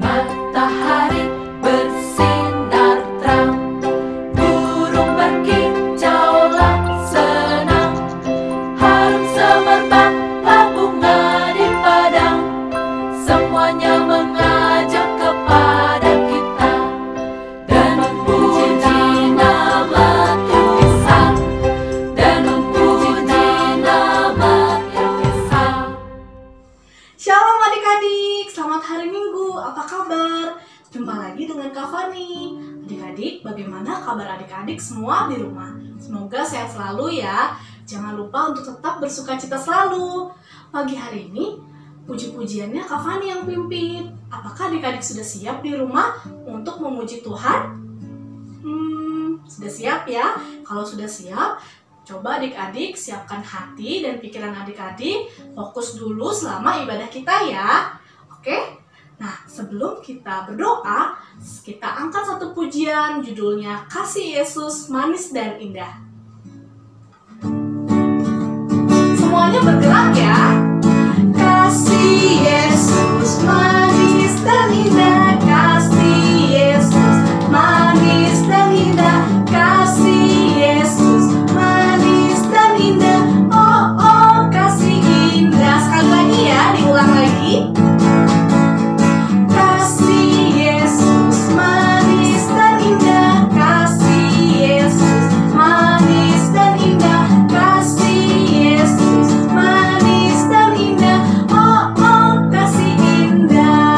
Matahari bersinar terang, burung berkicaulah senang, harum semerbak bunga di padang, semuanya mengajak kepada kita dan memuji nama Tuhan, dan memuji nama Tuhan. Shalom adik-adik, selamat hari Minggu, apa kabar? Jumpa lagi dengan Kak Fani. Adik-adik, bagaimana kabar adik-adik semua di rumah? Semoga sehat selalu ya. Jangan lupa untuk tetap bersukacita selalu. Pagi hari ini, puji-pujiannya Kak Fani yang pimpin. Apakah adik-adik sudah siap di rumah untuk memuji Tuhan? Sudah siap ya? Kalau sudah siap, coba adik-adik siapkan hati dan pikiran adik-adik, fokus dulu selama ibadah kita ya. Oke? Nah, sebelum kita berdoa, kita angkat satu pujian judulnya Kasih Yesus Manis dan Indah. Semuanya bergerak ya. Kasih Yesus manis dan indah, kasih Yesus manis dan indah, kasih Yesus manis dan indah. Oh oh, kasih indah. Sekali lagi ya, diulang lagi. Kasih Yesus manis dan indah, kasih Yesus manis dan indah, kasih Yesus manis dan indah. Oh oh, kasih indah.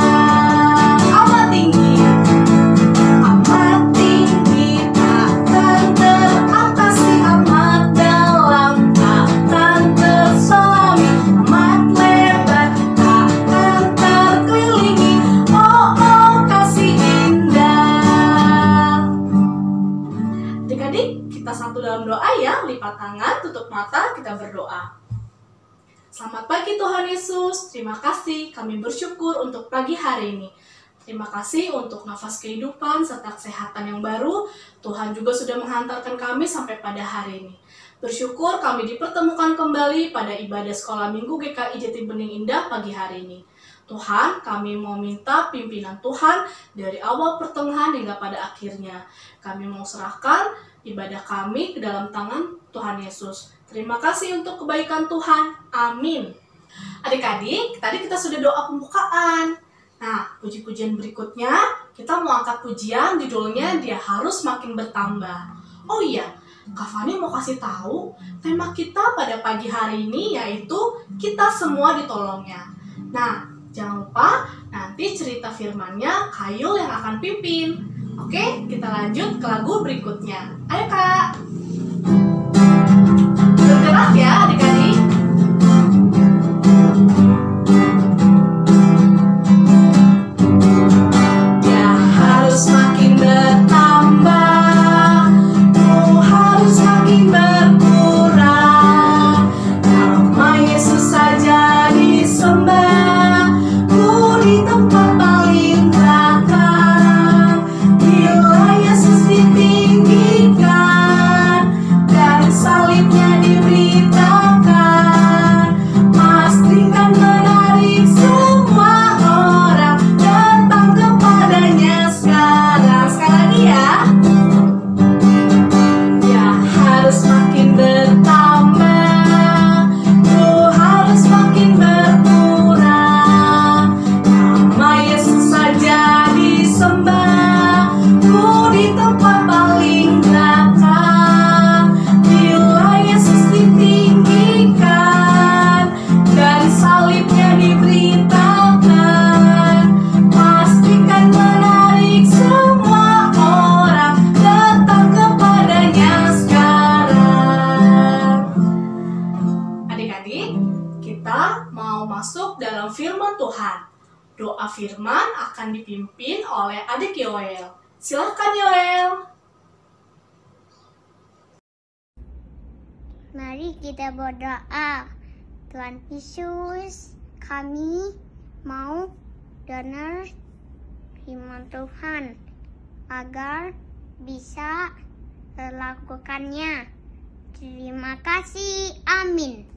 Amat tinggi takkan teratasi, amat dalam takkan terselami, amat lebar takkan terkelilingi. Oh oh, kasih indah. Adik-adik, kita satu dalam doa ya. Lipat tangan, tutup mata, kita berdoa. Selamat pagi Tuhan Yesus, terima kasih, kami bersyukur untuk pagi hari ini. Terima kasih untuk nafas kehidupan serta kesehatan yang baru. Tuhan juga sudah menghantarkan kami sampai pada hari ini. Bersyukur kami dipertemukan kembali pada ibadah sekolah minggu GKI Jati Bening Indah pagi hari ini. Tuhan, kami mau minta pimpinan Tuhan dari awal pertengahan hingga pada akhirnya. Kami mau serahkan ibadah kami ke dalam tangan Tuhan Yesus. Terima kasih untuk kebaikan Tuhan. Amin. Adik-adik, tadi kita sudah doa pembukaan. Nah, puji-pujian berikutnya, kita mau angkat pujian judulnya Dia Harus Makin Bertambah. Oh iya, Kak Fani mau kasih tahu, tema kita pada pagi hari ini yaitu Kita Semua Ditolongnya. Nah, jangan lupa nanti cerita firmannya Kayul yang akan pimpin. Oke, kita lanjut ke lagu berikutnya. Ayo Kak. Bergerak ya adik-adik. Dia harus makin bertambah, ku harus makin berkurang. Nama Yesus saja disembah, ku di tempat paling belakang. Bila Yesus ditinggikan dan salibnya diberitakan, pastikan menarik semua orang datang kepadanya sekarang. Sekali lagi ya. Dia harus makin bertambah, ku harus makin berkurang. Nama Yesus saja disembah, ku di tempat paling belakang. Bila Yesus ditinggikan dan salibnya diberitakan, pastikan menarik semua orang datang kepadanya sekarang. Adik-adik, kita mau masuk dalam firman Tuhan. Doa firman akan dipimpin oleh adik Yoel. Silakan Yoel. Mari kita berdoa. Tuhan Yesus, kami mau dengar firman Tuhan agar bisa melakukannya. Terima kasih. Amin.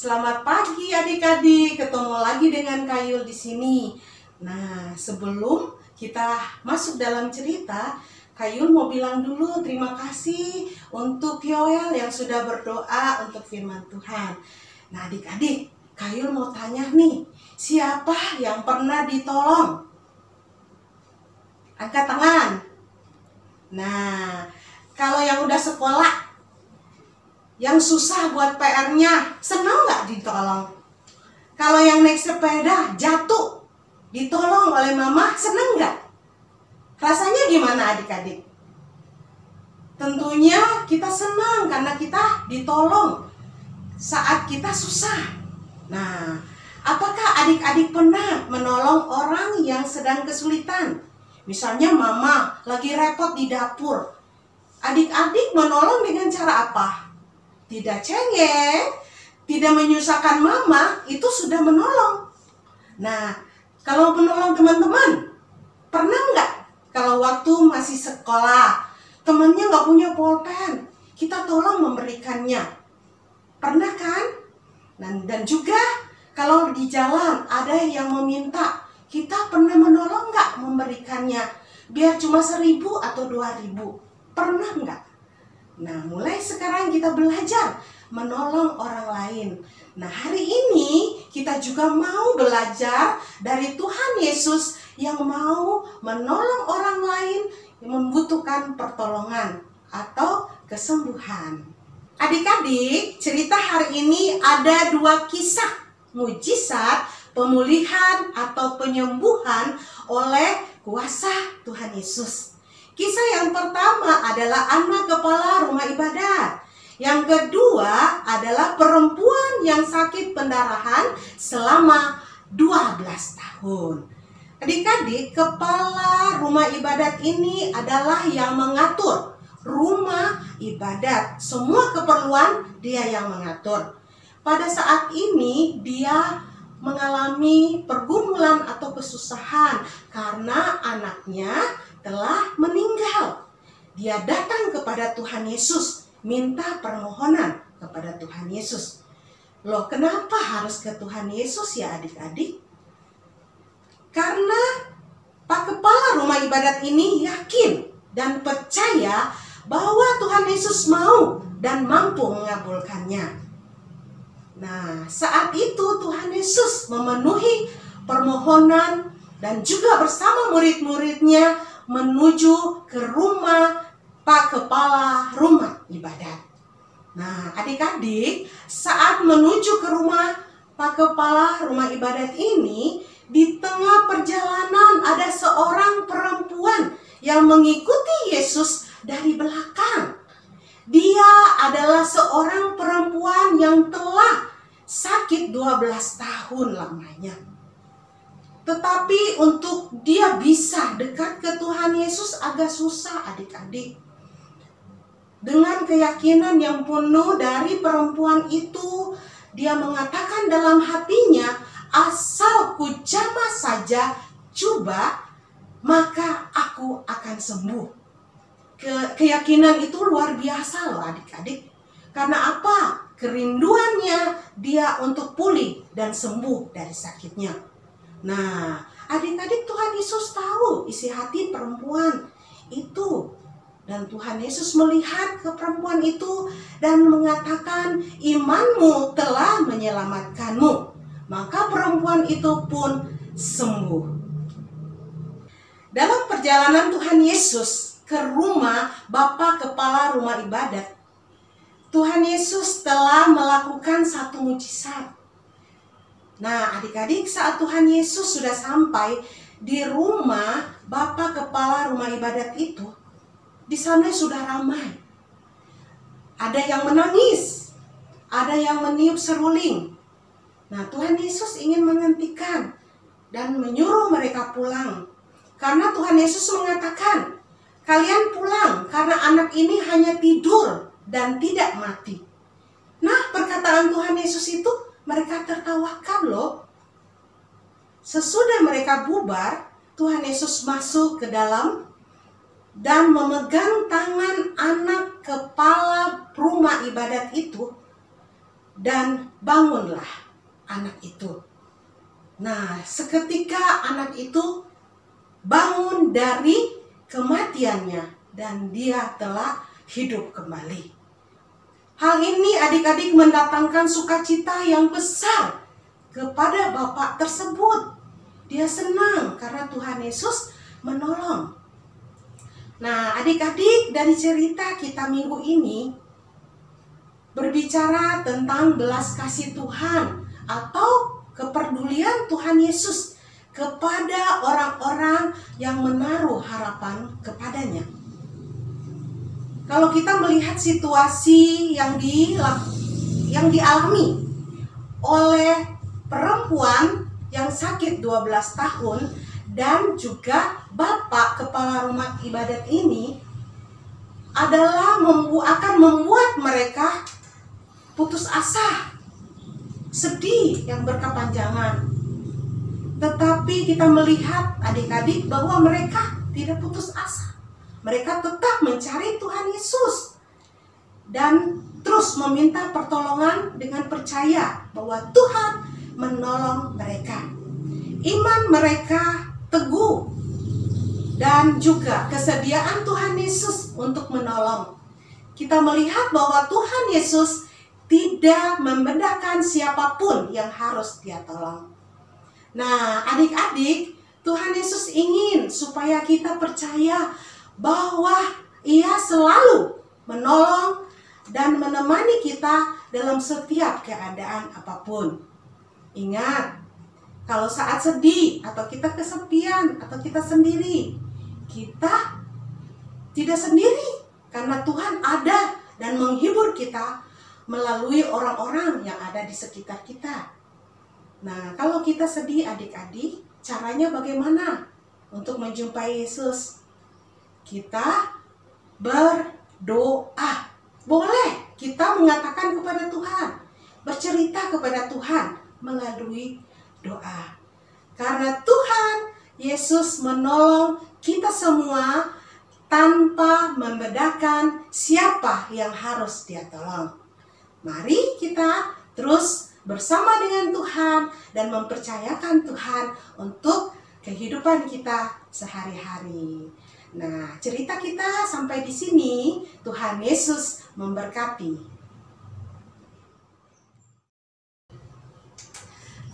Selamat pagi adik-adik, ketemu lagi dengan Kayul di sini. Nah, sebelum kita masuk dalam cerita, Kayul mau bilang dulu terima kasih untuk Yoel yang sudah berdoa untuk firman Tuhan. Nah, adik-adik, Kayul mau tanya nih, siapa yang pernah ditolong? Angkat tangan. Nah, kalau yang udah sekolah, yang susah buat PR-nya, senang nggak ditolong? Kalau yang naik sepeda jatuh, ditolong oleh mama, senang nggak? Rasanya gimana adik-adik? Tentunya kita senang karena kita ditolong saat kita susah. Nah, apakah adik-adik pernah menolong orang yang sedang kesulitan? Misalnya mama lagi repot di dapur. Adik-adik menolong dengan cara apa? Tidak cengeng, tidak menyusahkan mama, itu sudah menolong. Nah, kalau menolong teman-teman, pernah nggak kalau waktu masih sekolah, temannya nggak punya pulpen, kita tolong memberikannya? Pernah kan? Dan juga kalau di jalan ada yang meminta, kita pernah menolong nggak memberikannya? Biar cuma 1.000 atau 2.000, pernah nggak? Nah, mulai sekarang kita belajar menolong orang lain. Nah, hari ini kita juga mau belajar dari Tuhan Yesus yang mau menolong orang lain yang membutuhkan pertolongan atau kesembuhan. Adik-adik, cerita hari ini ada 2 kisah mujizat pemulihan atau penyembuhan oleh kuasa Tuhan Yesus. Kisah yang pertama adalah anak kepala rumah ibadat. Yang kedua adalah perempuan yang sakit pendarahan selama 12 tahun. Adik-adik, kepala rumah ibadat ini adalah yang mengatur rumah ibadat. Semua keperluan dia yang mengatur. Pada saat ini dia mengalami pergumulan atau kesusahan karena anaknya telah meninggal. Dia datang kepada Tuhan Yesus, minta permohonan kepada Tuhan Yesus. Loh, kenapa harus ke Tuhan Yesus ya adik-adik? Karena Pak Kepala rumah ibadat ini yakin dan percaya bahwa Tuhan Yesus mau dan mampu mengabulkannya. Nah, saat itu Tuhan Yesus memenuhi permohonan dan juga bersama murid-muridnya menuju ke rumah Pak Kepala rumah ibadat. Nah, adik-adik, saat menuju ke rumah Pak Kepala rumah ibadat ini, di tengah perjalanan ada seorang perempuan yang mengikuti Yesus dari belakang. Dia adalah seorang perempuan yang telah sakit 12 tahun lamanya. Tetapi untuk dia bisa dekat ke Tuhan Yesus agak susah adik-adik. Dengan keyakinan yang penuh dari perempuan itu, dia mengatakan dalam hatinya, asal ku jamah saja coba, maka aku akan sembuh. Keyakinan itu luar biasa loh adik-adik. Karena apa? Kerinduannya dia untuk pulih dan sembuh dari sakitnya. Nah, adik-adik, Tuhan Yesus tahu isi hati perempuan itu. Dan Tuhan Yesus melihat ke perempuan itu dan mengatakan, imanmu telah menyelamatkanmu. Maka perempuan itu pun sembuh. Dalam perjalanan Tuhan Yesus ke rumah Bapak Kepala rumah ibadat, Tuhan Yesus telah melakukan satu mujizat. Nah, adik-adik, saat Tuhan Yesus sudah sampai di rumah Bapak Kepala rumah ibadat itu, di sana sudah ramai. Ada yang menangis, ada yang meniup seruling. Nah, Tuhan Yesus ingin menghentikan dan menyuruh mereka pulang. Karena Tuhan Yesus mengatakan, kalian pulang karena anak ini hanya tidur dan tidak mati. Nah, perkataan Tuhan Yesus itu mereka tertawakan loh. Sesudah mereka bubar, Tuhan Yesus masuk ke dalam dan memegang tangan anak kepala rumah ibadat itu dan bangunlah anak itu. Nah, seketika anak itu bangun dari kematiannya dan dia telah hidup kembali. Hal ini adik-adik mendatangkan sukacita yang besar kepada bapak tersebut. Dia senang karena Tuhan Yesus menolong. Nah, adik-adik, dari cerita kita minggu ini berbicara tentang belas kasih Tuhan atau kepedulian Tuhan Yesus kepada orang-orang yang menaruh harapan kepadanya. Kalau kita melihat situasi yang dialami oleh perempuan yang sakit 12 tahun dan juga bapak kepala rumah ibadat ini adalah akan membuat mereka putus asa, sedih yang berkepanjangan. Tetapi kita melihat adik-adik bahwa mereka tidak putus asa. Mereka tetap mencari Tuhan Yesus dan terus meminta pertolongan dengan percaya bahwa Tuhan menolong mereka. Iman mereka teguh dan juga kesediaan Tuhan Yesus untuk menolong. Kita melihat bahwa Tuhan Yesus tidak membedakan siapapun yang harus Dia tolong. Nah, adik-adik, Tuhan Yesus ingin supaya kita percaya bahwa Ia selalu menolong dan menemani kita dalam setiap keadaan apapun. Ingat, kalau saat sedih atau kita kesepian atau kita sendiri, kita tidak sendiri karena Tuhan ada dan menghibur kita melalui orang-orang yang ada di sekitar kita. Nah, kalau kita sedih adik-adik, caranya bagaimana untuk menjumpai Yesus? Kita berdoa. Boleh kita mengatakan kepada Tuhan, bercerita kepada Tuhan melalui doa. Karena Tuhan Yesus menolong kita semua tanpa membedakan siapa yang harus Dia tolong. Mari kita terus bersama dengan Tuhan dan mempercayakan Tuhan untuk kehidupan kita sehari-hari. Nah, cerita kita sampai di sini. Tuhan Yesus memberkati.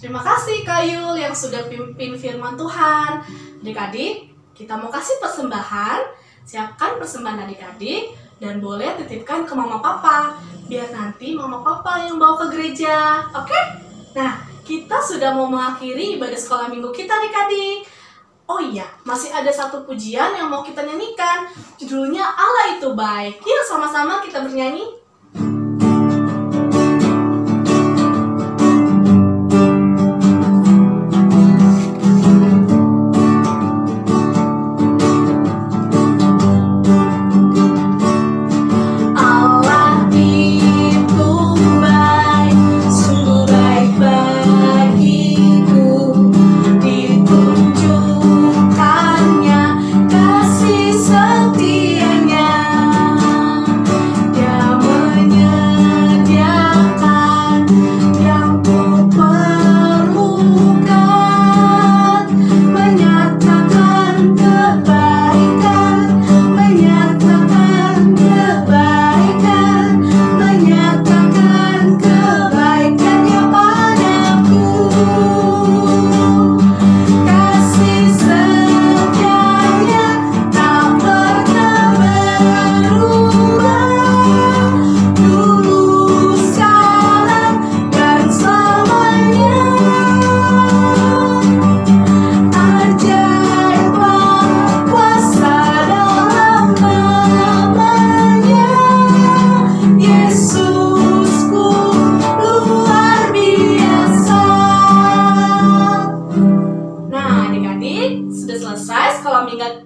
Terima kasih Kak Yul yang sudah pimpin firman Tuhan. Adik-adik, kita mau kasih persembahan. Siapkan persembahan adik-adik dan boleh titipkan ke mama papa, biar nanti mama papa yang bawa ke gereja. Oke? Nah, kita sudah mau mengakhiri ibadah sekolah minggu kita adik-adik. Oh iya, masih ada satu pujian yang mau kita nyanyikan. Judulnya Allah Itu Baik. Yuk sama-sama kita bernyanyi.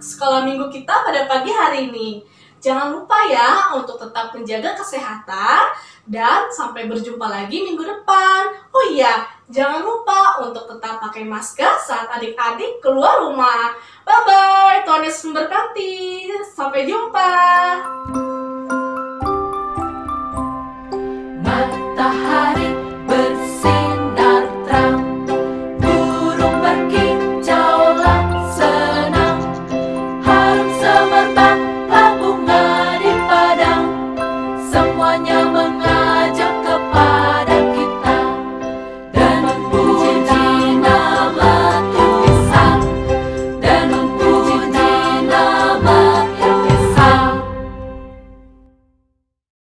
Sekolah minggu kita pada pagi hari ini. Jangan lupa ya untuk tetap menjaga kesehatan dan sampai berjumpa lagi minggu depan. Oh iya, jangan lupa untuk tetap pakai masker saat adik-adik keluar rumah. Bye-bye, Tuhan Yesus memberkati. Sampai jumpa.